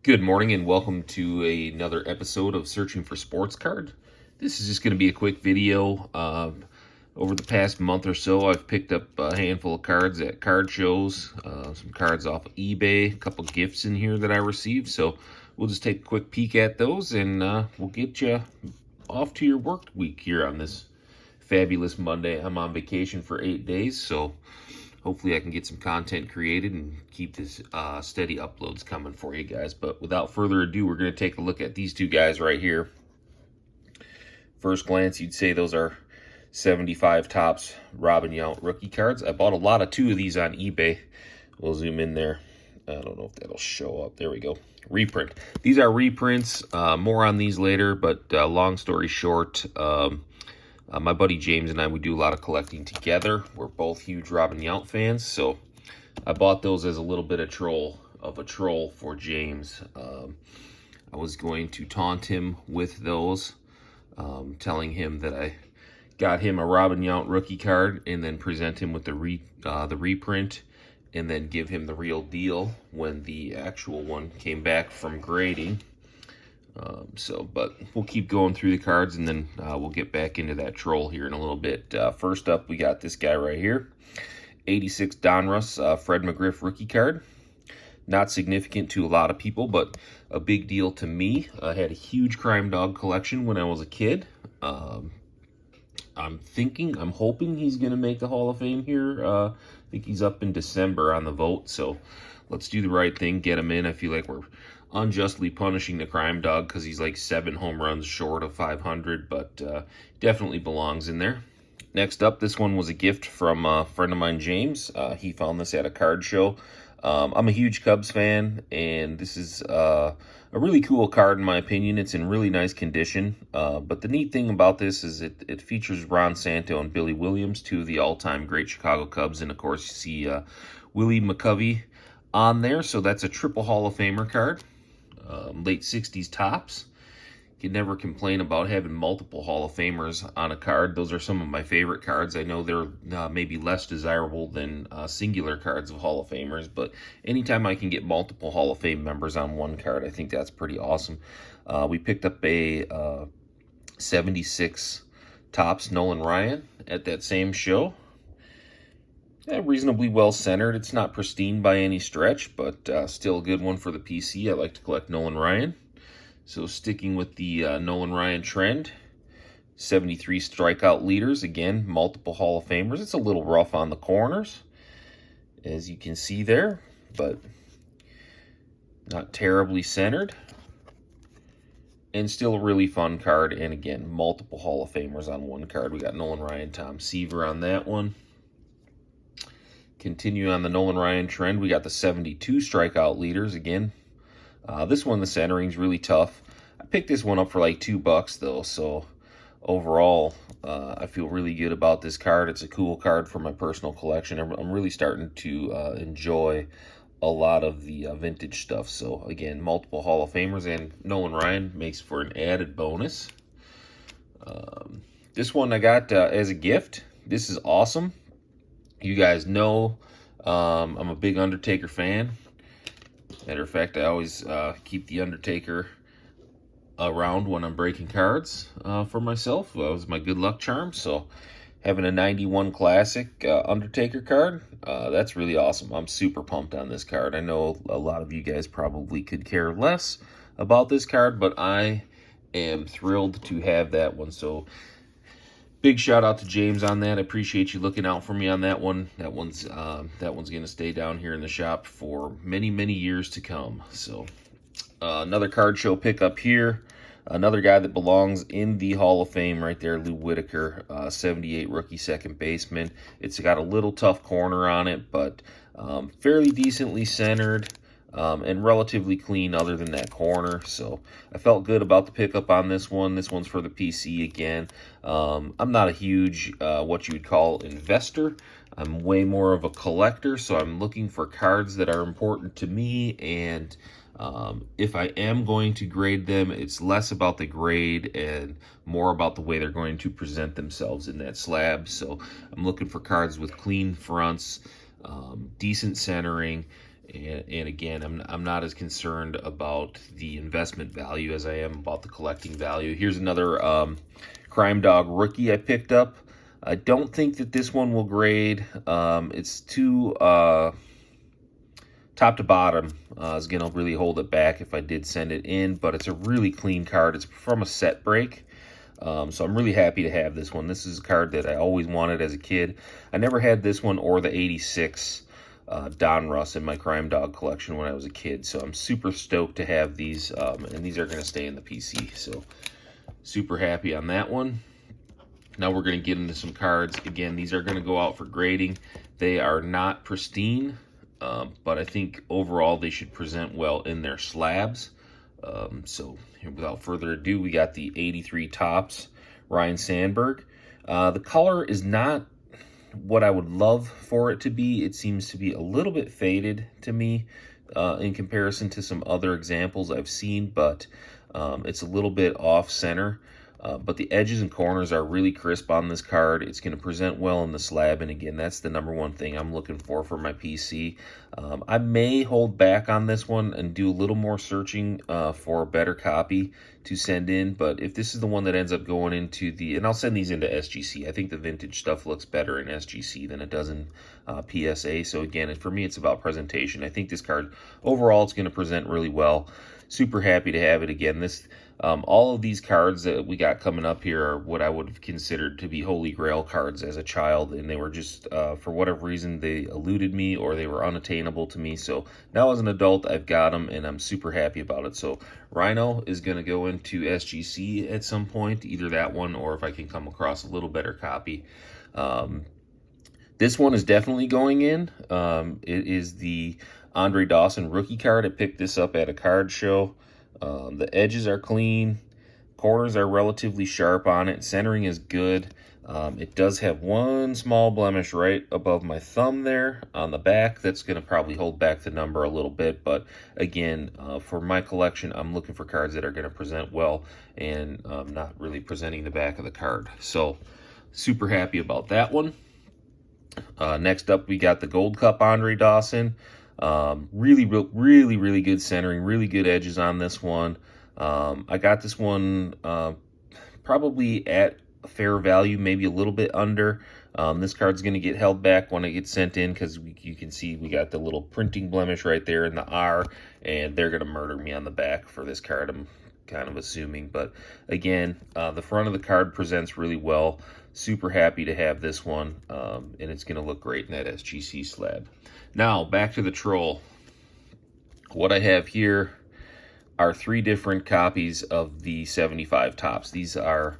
Good morning and welcome to another episode of Searching for Sports Card. This is just going to be a quick video. Over the past month or so, I've picked up a handful of cards at card shows, some cards off of eBay, a couple gifts in here that I received. So we'll just take a quick peek at those and we'll get you off to your work week here on this fabulous Monday. I'm on vacation for 8 days, so hopefully I can get some content created and keep this steady uploads coming for you guys. But without further ado, we're going to take a look at these two guys right here. First glance, you'd say those are 75 Topps Robin Yount rookie cards. I bought a lot of two of these on eBay. We'll zoom in there. I don't know if that'll show up. There we go. Reprint. These are reprints. More on these later, but long story short, my buddy James and I, we do a lot of collecting together. We're both huge Robin Yount fans, so I bought those as a little bit of a troll for James. I was going to taunt him with those, telling him that I got him a Robin Yount rookie card and then present him with the reprint and then give him the real deal when the actual one came back from grading. But we'll keep going through the cards and then we'll get back into that troll here in a little bit. First up, we got this guy right here. 86 Donruss Fred McGriff rookie card. Not significant to a lot of people, but a big deal to me. I had a huge Crime Dog collection when I was a kid. I'm hoping he's going to make the Hall of Fame here. I think he's up in December on the vote, so let's do the right thing, get him in. I feel like we're unjustly punishing the Crime Dog because he's like 7 home runs short of 500, but definitely belongs in there. Next up, this one was a gift from a friend of mine, James. He found this at a card show. I'm a huge Cubs fan, and this is a really cool card in my opinion. It's in really nice condition, but the neat thing about this is it features Ron Santo and Billy Williams, two of the all-time great Chicago Cubs, and of course you see Willie McCovey on there, so that's a triple Hall of Famer card. Late 60s Topps. You can never complain about having multiple Hall of Famers on a card. Those are some of my favorite cards. I know they're maybe less desirable than singular cards of Hall of Famers, but anytime I can get multiple Hall of Fame members on one card, I think that's pretty awesome. We picked up a 76 Topps Nolan Ryan at that same show. Reasonably well centered. It's not pristine by any stretch, but still a good one for the PC. I like to collect Nolan Ryan. So sticking with the Nolan Ryan trend, 73 strikeout leaders. Again, multiple Hall of Famers. It's a little rough on the corners, as you can see there, but not terribly centered. And still a really fun card. And again, multiple Hall of Famers on one card. We got Nolan Ryan, Tom Seaver on that one. Continue on the Nolan Ryan trend, we got the 72 strikeout leaders again. This one, the centering's really tough. I picked this one up for like $2 though, so overall, I feel really good about this card. It's a cool card for my personal collection. I'm really starting to enjoy a lot of the vintage stuff. So again, multiple Hall of Famers and Nolan Ryan makes for an added bonus. This one I got as a gift. This is awesome. You guys know I'm a big Undertaker fan. Matter of fact, I always keep the Undertaker around when I'm breaking cards for myself. That was my good luck charm. So having a 91 Classic Undertaker card, that's really awesome. I'm super pumped on this card. I know a lot of you guys probably could care less about this card, but I am thrilled to have that one. So big shout out to James on that. I appreciate you looking out for me on that one. That one's going to stay down here in the shop for many, many years to come. So another card show pickup here. Another guy that belongs in the Hall of Fame right there, Lou Whitaker, 78 rookie second baseman. It's got a little tough corner on it, but fairly decently centered. And relatively clean other than that corner. So I felt good about the pickup on this one. This one's for the PC again. I'm not a huge, what you would call investor. I'm way more of a collector, so I'm looking for cards that are important to me, and if I am going to grade them, it's less about the grade and more about the way they're going to present themselves in that slab. So I'm looking for cards with clean fronts, decent centering, And again, I'm not as concerned about the investment value as I am about the collecting value. Here's another Crime Dog rookie I picked up. I don't think that this one will grade. It's too top to bottom is going to really hold it back if I did send it in, but it's a really clean card. It's from a set break. So I'm really happy to have this one. This is a card that I always wanted as a kid. I never had this one or the 86 Donruss in my Crime Dog collection when I was a kid. So I'm super stoked to have these, and these are going to stay in the PC. So super happy on that one. Now we're going to get into some cards. Again, these are going to go out for grading. They are not pristine, but I think overall they should present well in their slabs. So without further ado, we got the 83 Topps Ryne Sandberg. The color is not what I would love for it to be. It seems to be a little bit faded to me in comparison to some other examples I've seen, but it's a little bit off center. But the edges and corners are really crisp on this card. It's going to present well in the slab, and again, that's the number one thing I'm looking for my PC. I may hold back on this one and do a little more searching for a better copy to send in, but if this is the one that ends up going into the, and I'll send these into SGC. I think the vintage stuff looks better in SGC than it does in PSA, so again, for me, it's about presentation. I think this card, overall, it's going to present really well. Super happy to have it again. All of these cards that we got coming up here are what I would have considered to be holy grail cards as a child, and they were just, for whatever reason, they eluded me or they were unattainable to me. So now as an adult, I've got them, and I'm super happy about it. So Rhino is going to go into SGC at some point, either that one or if I can come across a little better copy. This one is definitely going in. It is the Andre Dawson rookie card. I picked this up at a card show. The edges are clean, corners are relatively sharp on it, centering is good. It does have one small blemish right above my thumb there on the back. That's going to probably hold back the number a little bit, but again, for my collection, I'm looking for cards that are going to present well and not really presenting the back of the card. So super happy about that one. Next up, we got the Gold Cup Andre Dawson. Really good centering, really good edges on this one. I got this one probably at a fair value, maybe a little bit under. This card's going to get held back when it gets sent in because you can see we got the little printing blemish right there in the R, and they're going to murder me on the back for this card, I'm kind of assuming. But again, the front of the card presents really well. Super happy to have this one, and it's going to look great in that SGC slab. Now, back to the Troll. What I have here are 3 different copies of the 75 Topps. These are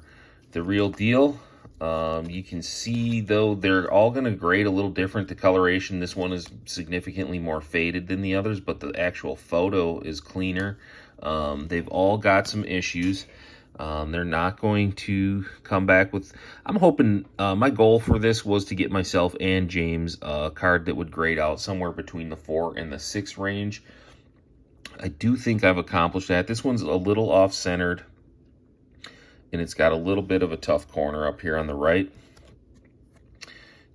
the real deal. You can see, though, they're all going to grade a little different. The coloration, this one is significantly more faded than the others, but the actual photo is cleaner. They've all got some issues. They're not going to come back with, I'm hoping, my goal for this was to get myself and James a card that would grade out somewhere between the 4 and the 6 range. I do think I've accomplished that. This one's a little off-centered, and it's got a little bit of a tough corner up here on the right.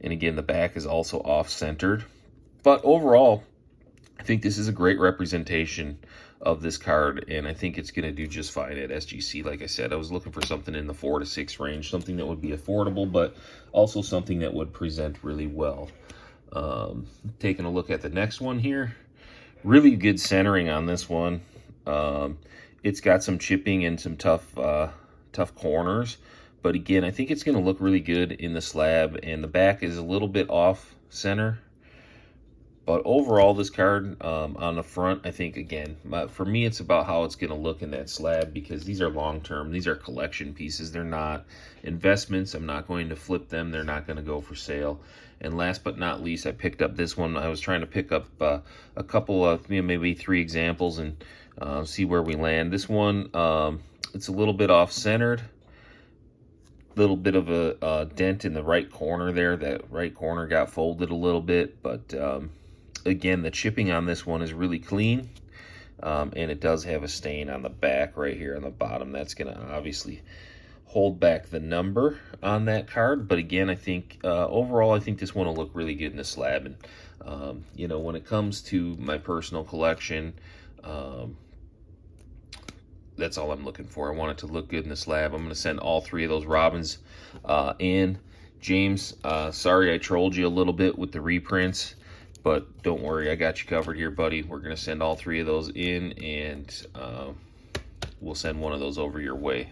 And again, the back is also off-centered. But overall, I think this is a great representation of this card, and I think it's going to do just fine at SGC. Like I said, I was looking for something in the 4 to 6 range, something that would be affordable, but also something that would present really well. Taking a look at the next one here, really good centering on this one. It's got some chipping and some tough corners, but again, I think it's going to look really good in the slab, and the back is a little bit off center. But overall, this card on the front, I think, again, for me, it's about how it's going to look in that slab, because these are long-term. These are collection pieces. They're not investments. I'm not going to flip them. They're not going to go for sale. And last but not least, I picked up this one. I was trying to pick up a couple of, maybe 3 examples and see where we land. This one, it's a little bit off-centered. Little bit of a dent in the right corner there. That right corner got folded a little bit, but again, the chipping on this one is really clean, and it does have a stain on the back right here on the bottom. That's going to obviously hold back the number on that card. But again, I think overall, I think this one will look really good in the slab. And when it comes to my personal collection, that's all I'm looking for. I want it to look good in the slab. I'm going to send all 3 of those Robins in. James, sorry I trolled you a little bit with the reprints, but don't worry, I got you covered here, buddy. We're going to send all 3 of those in, and we'll send one of those over your way.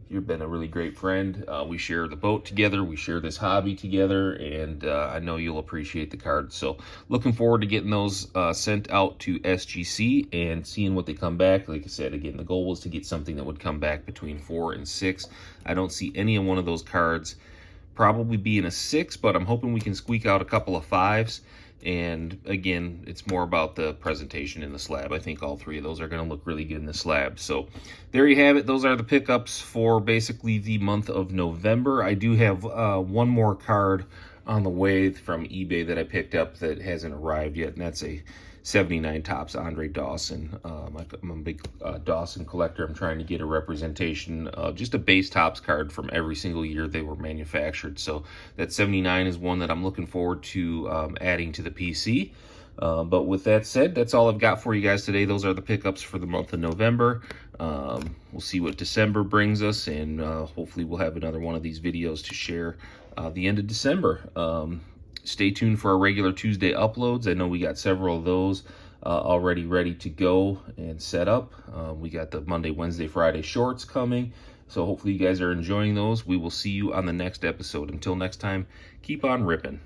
You've been a really great friend. We share the boat together. We share this hobby together, and I know you'll appreciate the cards. So looking forward to getting those sent out to SGC and seeing what they come back. Like I said, again, the goal was to get something that would come back between 4 and 6. I don't see any of one of those cards probably being a 6, but I'm hoping we can squeak out a couple of 5s. And again, it's more about the presentation in the slab. I think all 3 of those are going to look really good in the slab. So there you have it. Those are the pickups for basically the month of November. I do have one more card on the way from eBay that I picked up that hasn't arrived yet, and that's a 79 Topps Andre Dawson. I'm a big Dawson collector. I'm trying to get a representation of just a base Topps card from every single year they were manufactured. So that 79 is one that I'm looking forward to adding to the PC. But with that said, that's all I've got for you guys today. Those are the pickups for the month of November. We'll see what December brings us, and hopefully we'll have another one of these videos to share the end of December. Stay tuned for our regular Tuesday uploads. I know we got several of those already ready to go and set up. We got the Monday, Wednesday, Friday shorts coming. So hopefully you guys are enjoying those. We will see you on the next episode. Until next time, keep on ripping.